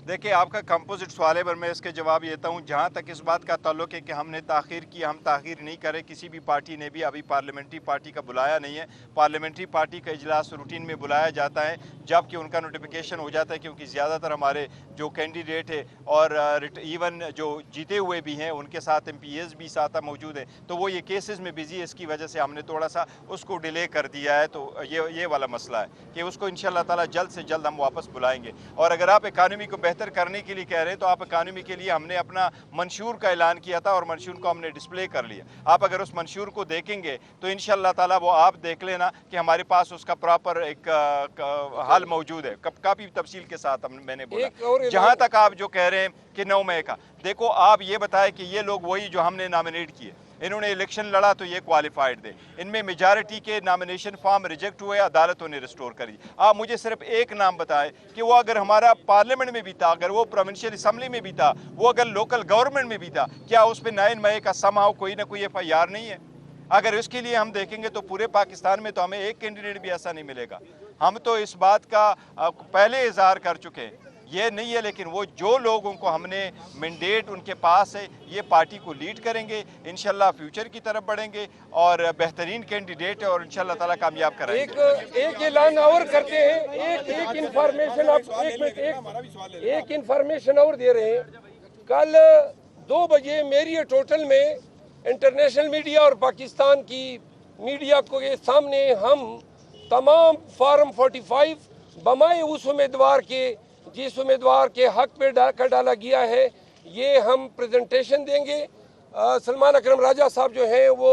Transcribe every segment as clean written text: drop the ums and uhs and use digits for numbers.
देखिए, आपका कंपोजिट सवाल है, पर मैं इसके जवाब देता हूँ। जहाँ तक इस बात का ताल्लुक है कि हमने ताख़ीर की, हम ताख़ीर नहीं करें। किसी भी पार्टी ने भी अभी पार्लियामेंट्री पार्टी का बुलाया नहीं है। पार्लियामेंट्री पार्टी का इजलास रूटीन में बुलाया जाता है जबकि उनका नोटिफिकेशन हो जाता है, क्योंकि ज़्यादातर हमारे जो कैंडिडेट है और इवन जो जीते हुए भी हैं उनके साथ MPs भी साथ मौजूद है, तो वो ये केसेस में बिजी है। इसकी वजह से हमने थोड़ा सा उसको डिले कर दिया है। तो ये वाला मसला है कि उसको इंशाअल्लाह ताला जल्द से जल्द हम वापस बुलाएंगे। और अगर आप इकानमी को बेहतर करने के लिए कह रहे हैं, तो आप इकानमी के लिए हमने अपना मंशूर का ऐलान किया था और मंशूर को हमने डिस्प्ले कर लिया। आप अगर उस मंशूर को देखेंगे तो इंशाअल्लाह ताला वो आप देख लेना कि हमारे पास उसका प्रॉपर एक हल मौजूद है, काफ़ी तफसील के साथ मैंने बोला। जहाँ तक आप जो कह रहे हैं कि 9 मई का, देखो आप ये बताएं कि ये लोग वही जो हमने नॉमिनेट किए, इन्होंने इलेक्शन लड़ा तो ये क्वालिफाइड थे। इनमें मेजॉरिटी के नॉमिनेशन फॉर्म रिजेक्ट हुए, अदालतों ने रिस्टोर कर दी। आप मुझे सिर्फ एक नाम बताएं कि वो अगर हमारा पार्लियामेंट में भी था, अगर वो प्रोविंशियल असम्बली में भी था, वो अगर लोकल गवर्नमेंट में भी था, क्या उस पर 9 मई का समहाउ कोई ना कोई FIR नहीं है? अगर इसके लिए हम देखेंगे तो पूरे पाकिस्तान में तो हमें एक कैंडिडेट भी ऐसा नहीं मिलेगा। हम तो इस बात का पहले इजहार कर चुके हैं, ये नहीं है, लेकिन वो जो लोगों को हमने मैंडेट उनके पास है, ये पार्टी को लीड करेंगे, इंशाल्लाह फ्यूचर की तरफ बढ़ेंगे और बेहतरीन कैंडिडेट है और इंशाल्लाह ताला कामयाब कराएंगे। एक ऐलान और करते हैं, एक इंफॉर्मेशन आप एक इंफॉर्मेशन और दे रहे हैं। कल 2 बजे मेरियट होटल में इंटरनेशनल मीडिया और पाकिस्तान की मीडिया के सामने हम तमाम फार्म 45 बमाए उस उम्मीदवार के जिस उम्मीदवार के हक पे डाला गया है, ये हम प्रेजेंटेशन देंगे। सलमान अकरम राजा साहब जो हैं वो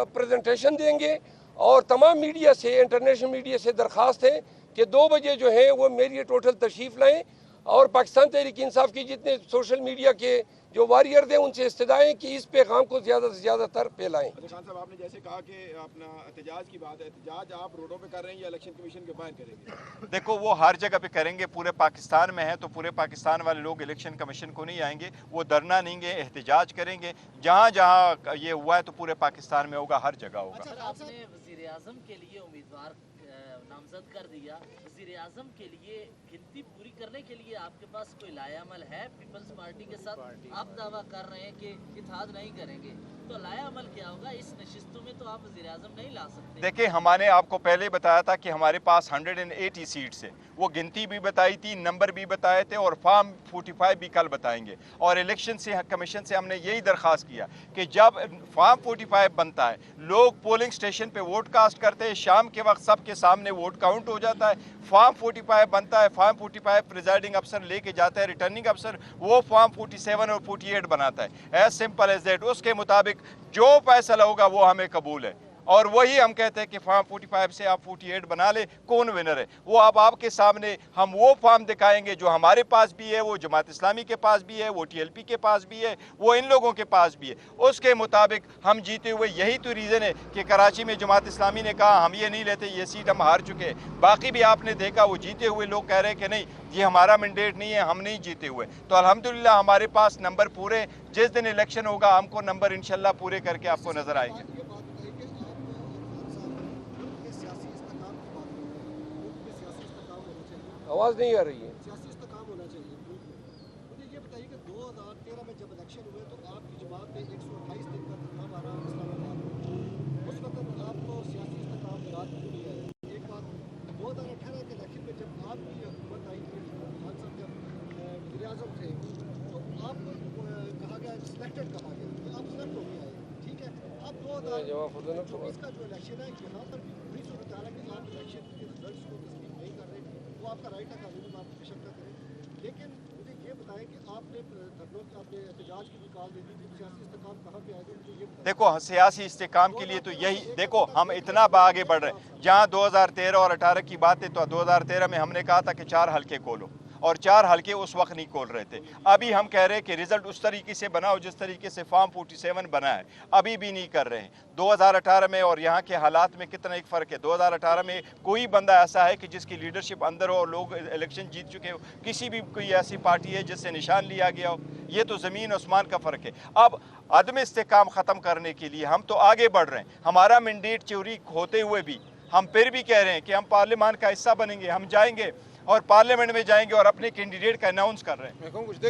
प्रेजेंटेशन देंगे और तमाम मीडिया से, इंटरनेशनल मीडिया से दरख्वास्त है कि 2 बजे जो है वो मेरियट होटल तशरीफ़ लाएँ और पाकिस्तान तहरीक इंसाफ की जितने सोशल मीडिया के जो वॉरियर थे उनसे इस्तदाएं कि इस पैगाम को ज़्यादा से ज़्यादातर फैलाएं। खान साहब, आपने जैसे कहा कि अपना एहतजाज की बात है, एहतजाज आप रोडों पे कर रहे हैं या इलेक्शन कमीशन के बाहर करेंगे? देखो, वो हर जगह पे करेंगे। पूरे पाकिस्तान में है तो पूरे पाकिस्तान वाले लोग इलेक्शन कमीशन को नहीं आएंगे, वो धरना नहीं गे, एहतजाज करेंगे। जहाँ जहाँ ये हुआ है तो पूरे पाकिस्तान में होगा, हर जगह होगा। अच्छा, आपने वज़ीर आज़म के लिए उम्मीदवार नामजद कर दिया, वज़ीर आज़म के लिए गिनती पूरी करने के लिए आपके पास कोई लायामल है? पीपल्स पार्टी के साथ आप दावा कर रहे हैं कि इत्तेहाद नहीं करेंगे, तो लायामल क्या होगा? इस नशिस्तों में तो आप वज़ीर आज़म नहीं ला सकते। देखिए, हमने आपको पहले बताया था कि हमारे पास 180 सीट्स है, वो गिनती भी बताई थी, नंबर भी बताए थे और फॉर्म 45 भी कल बताएंगे। और इलेक्शन से कमीशन से हमने यही दरख्वास्त किया कि जब फॉर्म 45 बनता है, लोग पोलिंग स्टेशन पे वोट कास्ट करते हैं, शाम के वक्त सबके सामने वोट काउंट हो जाता है, फॉर्म 45 बनता है, फॉर्म 45 प्रिजाइडिंग अफसर लेके जाता है, रिटर्निंग अफसर वो फॉर्म 47 और 48 बनाता है। As simple as that. उसके मुताबिक जो फैसला होगा वो हमें कबूल है और वही हम कहते हैं कि फॉर्म 45 से आप 48 बना ले, कौन विनर है। वो अब आपके सामने हम वो फॉर्म दिखाएंगे जो हमारे पास भी है, वो जमात इस्लामी के पास भी है, वो TLP के पास भी है, वो इन लोगों के पास भी है। उसके मुताबिक हम जीते हुए, यही तो रीज़न है कि कराची में जमात इस्लामी ने कहा हम ये नहीं लेते, ये सीट हम हार चुके हैं। बाकी भी आपने देखा वो जीते हुए लोग कह रहे हैं कि नहीं, ये हमारा मैंडेट नहीं है, हम नहीं जीते हुए। तो अल्हम्दुलिल्लाह हमारे पास नंबर पूरे, जिस दिन इलेक्शन होगा हमको नंबर इंशाल्लाह पूरे करके आपको नजर आएंगे। आवाज़ नहीं आ रही है। सियासी इस्तेकाम होना चाहिए। मुझे ये बताइए कि 2013 में जब इलेक्शन हुए तो आपकी जमात ने 128 दिन का धरना मारा इस्लामाबाद में। उस वक्त आपको सियासी इस्तेकाम याद क्यों नहीं आया? एक बात, 2018 के इलेक्शन में जब आपकी हुकूमत आई थी, खान साहब जब वज़ीर आज़म थे, तो आपको कहा गया, सिलेक्टेड कहा गया कि आप सिलेक्ट हो गए आए, ठीक है। अब 2024 का जो इलेक्शन है, यहाँ पर भी वही सूरत हाल है कि आप इलेक्शन के रिजल्ट को तस्लीम नहीं कर रहे। वो आपका राइट है, कानूनी बात बेशक ना करें, लेकिन मुझे ये बताएं कि आपने धरनों की, आपने एहतजाज की भी कॉल दे दी थी, सियासी इस्तेकाम कहाँ पे आएगा? मुझे ये देखो, सियासी इस्तेकाम के लिए तो यही, देखो हम इतना आगे बढ़ रहे हैं। जहाँ 2013 और 18 की बात है तो 2013 में हमने कहा था कि 4 हल्के खोलो और 4 हल्के उस वक्त नहीं खोल रहे थे। अभी हम कह रहे हैं कि रिजल्ट उस तरीके से बनाओ जिस तरीके से फॉर्म 47 बना है, अभी भी नहीं कर रहे हैं। 2018 में और यहाँ के हालात में कितना एक फ़र्क है। 2018 में कोई बंदा ऐसा है कि जिसकी लीडरशिप अंदर हो और लोग इलेक्शन जीत चुके हो? किसी भी कोई ऐसी पार्टी है जिससे निशान लिया गया हो? ये तो ज़मीन आसमान का फ़र्क है। अब अदम इस्तेकाम ख़त्म करने के लिए हम तो आगे बढ़ रहे हैं। हमारा मैंडेट चोरी होते हुए भी हम फिर भी कह रहे हैं कि हम पार्लियामान का हिस्सा बनेंगे, हम जाएंगे और पार्लियामेंट में जाएंगे और अपने कैंडिडेट का अनाउंस कर रहे हैं।